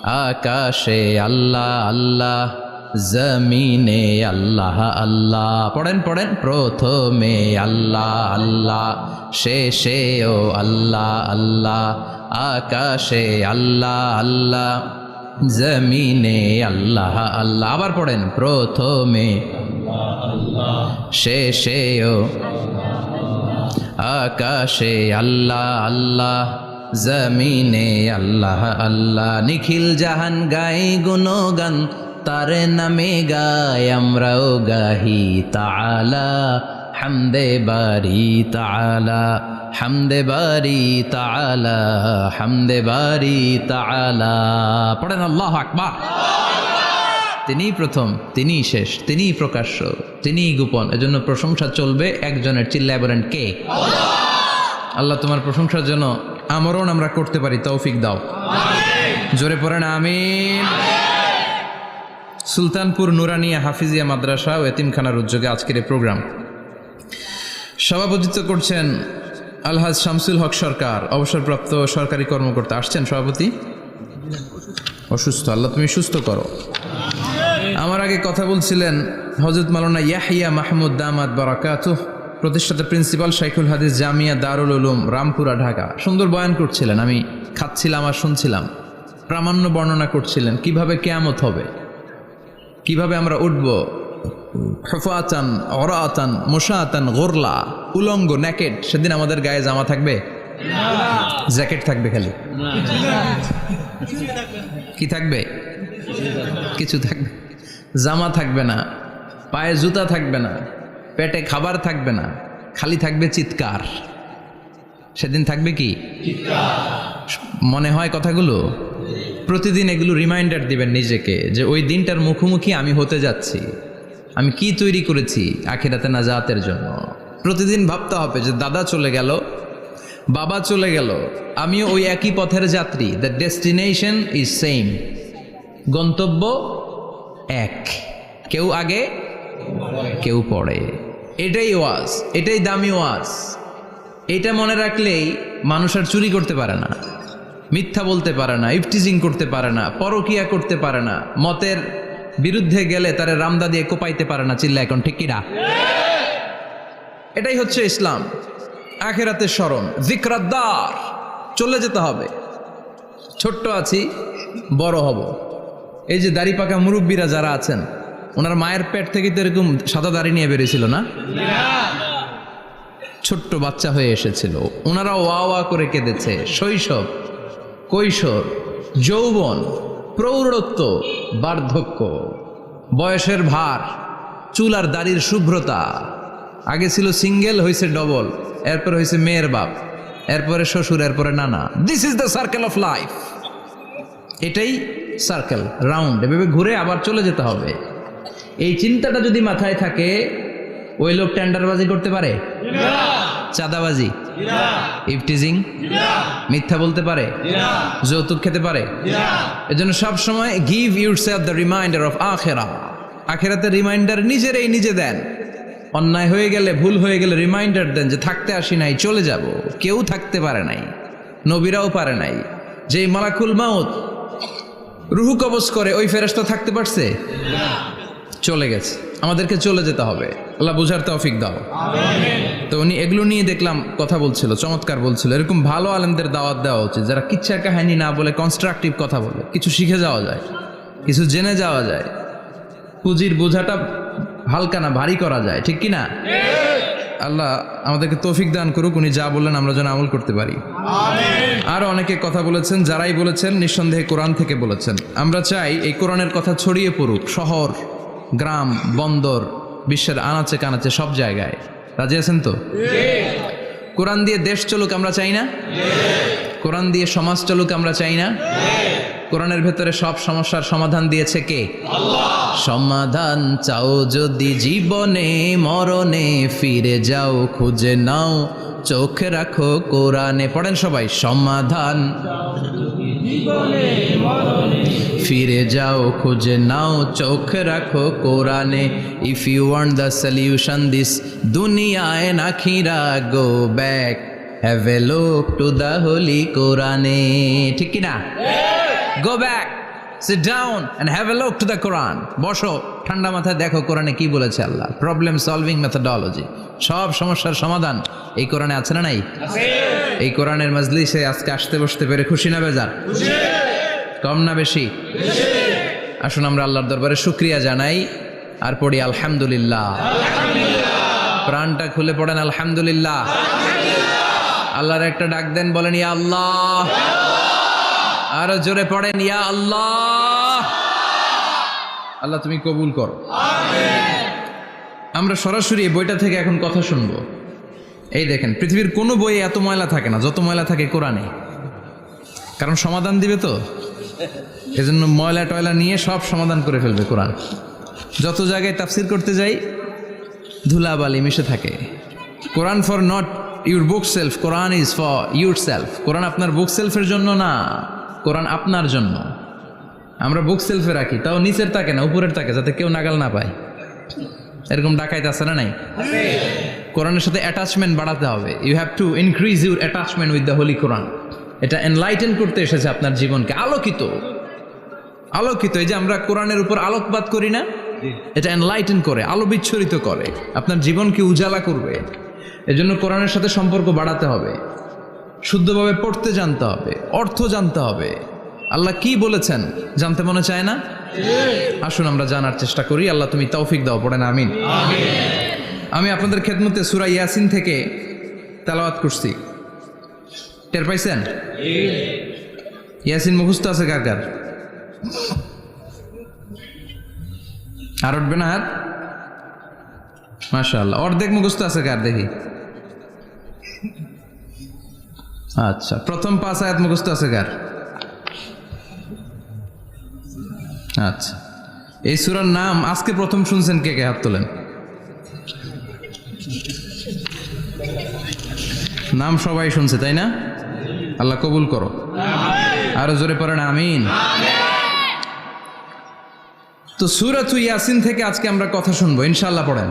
আকাশে আল্লাহ আল্লাহ, জমিনে আল্লাহ আল্লাহ। পড়েন পড়েন, প্রথমে আল্লাহ আল্লাহ, শেষেও আল্লাহ আল্লাহ। আকাশে আল্লাহ আল্লাহ, জমিনে আল্লাহ আল্লাহ। আবার পড়েন, প্রথমে শেষেও আকাশে আল্লাহ আল্লাহ, জমিনে আল্লাহ আল্লাহ। নিখিল জাহান গাই গুণগান, তারে নামে গাই আমরাও গাহি তাআলা। হামদে বারি তাআলা, হামদে বারি তাআলা, হামদে বারি তাআলা। পড়েন আল্লাহু আকবার। তিনিই প্রথম, তিনিই শেষ, তিনিই প্রকাশ্য, তিনিই গোপন। এজন্য প্রশংসা চলবে একজনের। চিল্লায় বলেন কে? আল্লাহ তোমার প্রশংসার জন্য আমরণ আমরা করতে পারি, তৌফিক দাও। জোরে পড়েন আমিন। সুলতানপুর নুরানিয়া হাফিজিয়া মাদ্রাসা ও এতিমখানার উদ্যোগে আজকের এই প্রোগ্রাম সভাপতিত্ব করছেন আলহাজ শামসুল হক সরকার, অবসরপ্রাপ্ত সরকারি কর্মকর্তা। আসছেন সভাপতি? অসুস্থ, আল্লাহ তুমি সুস্থ করো। আমার আগে কথা বলছিলেন হযরত মাওলানা ইয়াহিয়া মাহমুদ দামাত বারাকাতুহ, প্রতিষ্ঠাতা প্রিন্সিপাল শাইখুল হাদিস জামিয়া দারুল উলুম রামপুরা ঢাকা। সুন্দর বয়ান করছিলেন, আমি খাচ্ছিলাম আর শুনছিলাম। প্রামাণ্য বর্ণনা করছিলেন কিভাবে কিয়ামত হবে, কিভাবে আমরা উঠব হুফাতান অরাতান মুশাতান গোরলা, উলঙ্গ নেকেড। সেদিন আমাদের গায়ে জামা থাকবে? জ্যাকেট থাকবে খালি। কি থাকবে? কিছু থাকবে, জামা থাকবে না, পায়ে জুতা থাকবে না, পেটে খাবার থাকবে না, খালি থাকবে চিৎকার। সেদিন থাকবে কি? মনে হয় কথাগুলো প্রতিদিন এগুলো রিমাইন্ডার দিবেন নিজেকে যে ওই দিনটার মুখোমুখি আমি হতে যাচ্ছি। আমি কি তৈরি করেছি আখিরাতে নাজাতের জন্য। প্রতিদিন ভাবতে হবে যে দাদা চলে গেল, বাবা চলে গেল, আমিও ওই একই পথের যাত্রী। দ্য ডেস্টিনেশন ইজ সেম, গন্তব্য এক, কেউ আগে কেউ পরে। এটাই ওয়াজ, এটাই দামি ওয়াজ। এটা মনে রাখলেই মানুষ আর চুরি করতে পারে না, মিথ্যা বলতে পারে না, ইফটিজিং করতে পারে না, পরকিয়া করতে পারে না, মতের বিরুদ্ধে গেলে তারে রামদা দিয়ে কোপাইতে পারে না। চিল্লা এখন ঠিক কিনা? এটাই হচ্ছে ইসলাম। আখিরাতের স্মরণ, যিকরাদ্দার। চলে যেতে হবে। ছোট্ট আছি, বড় হব। এই যে দাড়ি পাকা মুরব্বীরা যারা আছেন, ওনার মায়ের পেট থেকে তো এরকম সাদা দাড়ি নিয়ে বেরিয়েছিল না? ছোট্ট বাচ্চা হয়ে এসেছিল, ওনারা ওয়া ওয়া করে কেঁদেছে। শৈশব, কৈশোর, যৌবন, প্রৌঢ়ত্ব, বার্ধক্য, বয়সের ভার, চুল আর দাড়ির শুভ্রতা। আগে ছিল সিঙ্গেল, হয়েছে ডবল, এরপর হয়েছে মেয়ের বাপ, এরপরে শ্বশুর, এরপরে নানা। This is the circle of life. এটাই সার্কেল, রাউন্ড, এভাবে ঘুরে আবার চলে যেতে হবে। এই চিন্তাটা যদি মাথায় থাকে, ওই লোক টেন্ডারবাজি করতে পারে? চাঁদাবাজি, ইফটিজিং, মিথ্যা বলতে পারে? যৌতুক খেতে পারে? এজন্য সব সময় give yourself the reminder of আখিরা। আখিরাতের রিমাইন্ডার নিজেরাই নিজে দেন। অন্যায় হয়ে গেলে, ভুল হয়ে গেলে রিমাইন্ডার দেন যে থাকতে আসি নাই, চলে যাব। কেউ থাকতে পারে নাই, নবীরাও পারে নাই। যেই মালাকুল মাউত রুহু কবজ করে, ওই ফেরেশতা থাকতে পারছে? চলে গেছে। আমাদেরকে চলে যেতে হবে। আল্লাহ বুঝার তৌফিক দাও। তো উনি এগুলো নিয়ে দেখলাম কথা বলছিল, চমৎকার বলছিল। এরকম ভালো আলেমদের দাওয়াত দেওয়া উচিত, যারা কিচ্ছা কাহিনী না বলে কনস্ট্রাকটিভ কথা বলে। কিছু শিখে যাওয়া যায়, কিছু জেনে যাওয়া যায়। পুঁজির বোঝাটা হালকা না, ভারী করা যায়, ঠিক কি না? আল্লাহ আমাদেরকে তৌফিক দান করুক। উনি যা বললেন আমরা যেন আমল করতে পারি। আরো অনেকে কথা বলেছেন, যারাই বলেছেন নিঃসন্দেহে কোরআন থেকে বলেছেন। আমরা চাই এই কোরআনের কথা ছড়িয়ে পড়ুক শহর, গ্রাম, বন্দর, বিশ্বের আনাচে কানাচে, সব জায়গায়। রাজি আছেন তো? কোরআন দিয়ে দেশ চলুক আমরা চাই না? কোরআন দিয়ে সমাজ চলুক আমরা চাই না? কোরআনের ভেতরে সব সমস্যার সমাধান দিয়েছে কে? আল্লাহ। সমাধান চাও যদি জীবনে মরণে, ফিরে যাও খুঁজে নাও, চোখ রাখো কোরআনে। পড়েন সবাই, সমাধান ফিরে যাও খুঁজে নাও, চোখ রাখো কোরআনে। If you want the solution this দুনিয়া এন্ড আখিরা, go back, have a look to the holy কোরআনে। ঠিক কিনা? Go back, Sit down and have a look to the Quran. বসো, ঠান্ডা মাথায় দেখো কোরআনে কি বলেছে আল্লাহ। প্রবলেম সলভিং মেথোডোলজি, সব সমস্যার সমাধান এই কোরআনে আছে না নাই? এই কোরআনের মাজলিসে আজকে আসতে বসতে পেরে খুশি না বেজার? কম না বেশি? আসুন আমরা আল্লাহর দরবারে শুকরিয়া জানাই আর পড়ি আলহামদুলিল্লাহ। প্রাণটা খুলে পড়েন আলহামদুলিল্লাহ। আল্লাহর একটা ডাক দেন, বলেন ইয়া আল্লাহ। আরো জোরে পড়েন ইয়া আল্লাহ। আল্লাহ তুমি কবুল করো। আমরা সরাসরি এই বইটা থেকে এখন কথা শুনবো। এই দেখেন, পৃথিবীর কোনো বইয়ে এত ময়লা থাকে না যত ময়লা থাকে কোরআনে। কারণ সমাধান দিবে তো, এজন্য ময়লা টয়লা নিয়ে সব সমাধান করে ফেলবে কোরআন। যত জায়গায় তাফসির করতে যাই ধুলাবালি মিশে থাকে। Quran for not your bookshelf, Quran is for yourself. Quran আপনার বুক সেলফের জন্য না, কোরআন আপনার জন্য। আমরা বুক সেলফে রাখি, তাও নিচের তাকে না উপরের তাকে, যাতে কেউ নাগাল না পায়। এরকম ডাকাইতে আছে না নাই? কোরআনের সাথে অ্যাটাচমেন্ট বাড়াতে হবে। You have to increase your attachment with the holy Quran. এটা এনলাইটেন করতে এসেছে আপনার জীবনকে, আলোকিত আলোকিত। এই যে আমরা কোরআনের উপর আলোকপাত করি না, এটা এনলাইটেন করে, আলো বিচ্ছুরিত করে, আপনার জীবনকে উজালা করবে। এজন্য কোরআনের সাথে সম্পর্ক বাড়াতে হবে, শুদ্ধভাবে পড়তে জানতে হবে, অর্থ জানতে হবে। আল্লাহ কি বলেছেন জানতে মনে চায় না? আসুন আমরা জানার চেষ্টা করি। আল্লাহ তুমি তৌফিক দাও, পড়েন আমিন। আমি আপনাদের খেদমতে সূরা ইয়াসিন থেকে তেলাওয়াত করছি, টের পাইছেন? ইয়াসিন মুখস্থ আছে কার কার? আর উঠবে না হাত? মাশাআল্লাহ। অর্ধেক মুখস্থ আছে কার দেখি? আচ্ছা, প্রথম 5 আয়াত মুখস্থ আছে কার? আচ্ছা, এই সূরার নাম আজকে প্রথম শুনছেন কে কে? হাত তোলেন। নাম সবাই শুনছে তাই না? আল্লাহ কবুল করো। আরো জোরে পড়েন আমিন। তো সূরা ইয়াসিন থেকে আজকে আমরা কথা শুনবো ইনশাআল্লাহ। পড়েন।